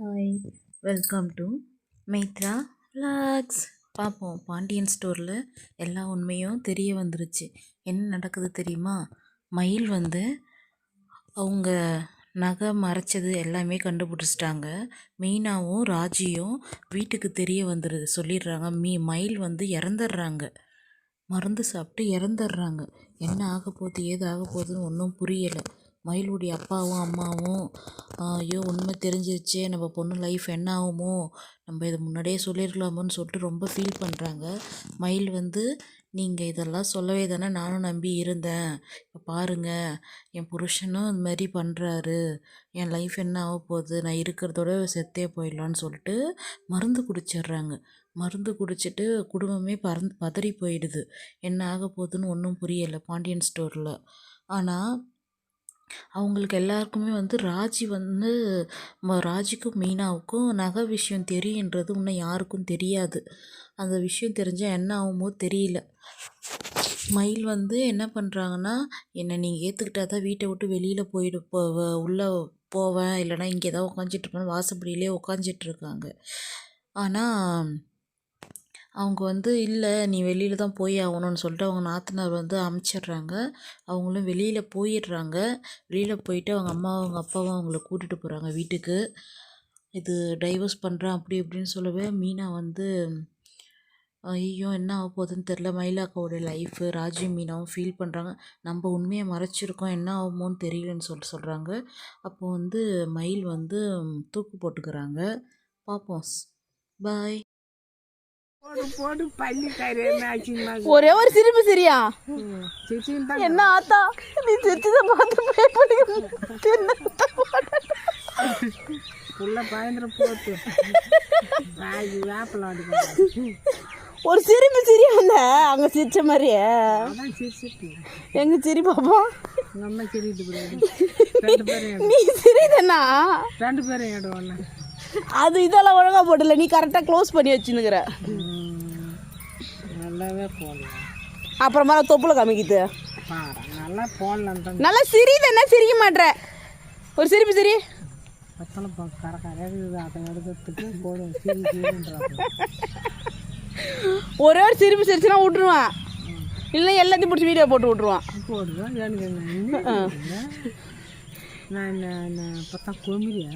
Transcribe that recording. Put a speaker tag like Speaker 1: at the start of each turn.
Speaker 1: Hi, welcome to Maitra vlogs. பார்ப்போம், பாண்டியன் ஸ்டோரில் எல்லா உண்மையும் தெரிய வந்துருச்சு. என்ன நடக்குது தெரியுமா? மயில் அவங்க நகை மறைச்சது எல்லாமே கண்டுபிடிச்சிட்டாங்க. மீனாவும் ராஜியும் வீட்டுக்கு தெரிய வந்துடுது, சொல்லிடுறாங்க. மயில் இறந்துடுறாங்க, மருந்து சாப்பிட்டு இறந்துடுறாங்க. என்ன ஆக போகுது ஏது ஆக போகுதுன்னு ஒன்றும் புரியலை. மயிலுடைய அப்பாவும் அம்மாவும் ஐயோ உண்மை தெரிஞ்சிருச்சே, நம்ம பொண்ணு லைஃப் என்ன ஆகுமோ, நம்ம இதை முன்னாடியே சொல்லியிருக்கலாமோன்னு சொல்லிட்டு ரொம்ப ஃபீல் பண்ணுறாங்க. மயில் நீங்கள் இதெல்லாம் சொல்லவே தானே நானும் நம்பி இருந்தேன். இப்போ பாருங்கள், என் புருஷனும் இந்த மாதிரி பண்ணுறாரு, என் லைஃப் என்ன ஆக போகுது, நான் இருக்கிறதோட செத்தே போயிடலான்னு சொல்லிட்டு மருந்து குடிச்சிடுறாங்க. மருந்து குடிச்சிட்டு குடும்பமே பதறி போயிடுது. என்ன ஆக போகுதுன்னு ஒன்றும் புரியலை பாண்டியன் ஸ்டோரில். ஆனால் அவங்களுக்கு எல்லாருக்குமே ராஜிக்கும் மீனாவுக்கும் நகை விஷயம் தெரியுன்றது இன்னும் யாருக்கும் தெரியாது. அந்த விஷயம் தெரிஞ்சால் என்ன ஆகுமோ தெரியல. மயில் என்ன பண்ணுறாங்கன்னா, என்னை நீங்கள் ஏற்றுக்கிட்டா தான் வீட்டை விட்டு வெளியில் உள்ளே போவேன், இல்லைனா இங்கே ஏதாவது உட்காந்துட்ருப்பேன், வாசப்படியிலே உட்காந்துட்ருக்காங்க. ஆனால் அவங்க இல்லை, நீ வெளியில் தான் போய் ஆகணும்னு சொல்லிட்டு அவங்க நாத்தனார் அமுச்சிடுறாங்க. அவங்களும் வெளியில் போயிடுறாங்க. வெளியில் போயிட்டு அவங்க அம்மாவும் அவங்க அப்பாவும் அவங்கள கூட்டிகிட்டு போகிறாங்க வீட்டுக்கு. இது டைவர்ஸ் பண்ணுறேன் அப்படி இப்படின்னு சொல்லவே மீனா ஐயோ என்ன ஆக போகுதுன்னு தெரில. மயிலாக்காவோடைய லைஃபு ராஜி மீனாவும் ஃபீல் பண்ணுறாங்க. நம்ம உண்மையை மறைச்சிருக்கோம், என்ன ஆகுமோன்னு தெரியலன்னு சொல்கிறாங்க. அப்போது மயில் தூக்கு போட்டுக்கிறாங்க. பார்ப்போம். பாய்.
Speaker 2: ஒரே ஒரு சிரிப்பு சிரியா என்ன ஆத்தா நீ சிரிச்சுதான் பார்த்து ஒரு சிரிப்பு சிரியா வந்த அங்க சிரிச்ச மாதிரியே எங்க சிரி பாப்போம். நீ சிரிதண்ணா
Speaker 3: ரெண்டு பேரும்
Speaker 2: அது இதெல்லாம் ஒழுங்கா போடல, நீ கரெக்டாக க்ளோஸ் பண்ணி வச்சுன்னுக்குற.
Speaker 3: நல்லாவே போடல,
Speaker 2: அப்புறமா தொப்புல காமிக்குது.
Speaker 3: நல்லா போடலாம்,
Speaker 2: நல்லா சிரி தானே, சிரிக்க மாட்டேற. ஒரு சிரிப்பு சிரி. ஒரே ஒரு சிரிப்பு சிரிச்சுனா விட்டுருவான், இல்லை எல்லாத்தையும் பிடிச்சி வீடியோ போட்டு விட்டுருவான்.
Speaker 3: போடுவேன். நான் பார்த்தா கொமிரியா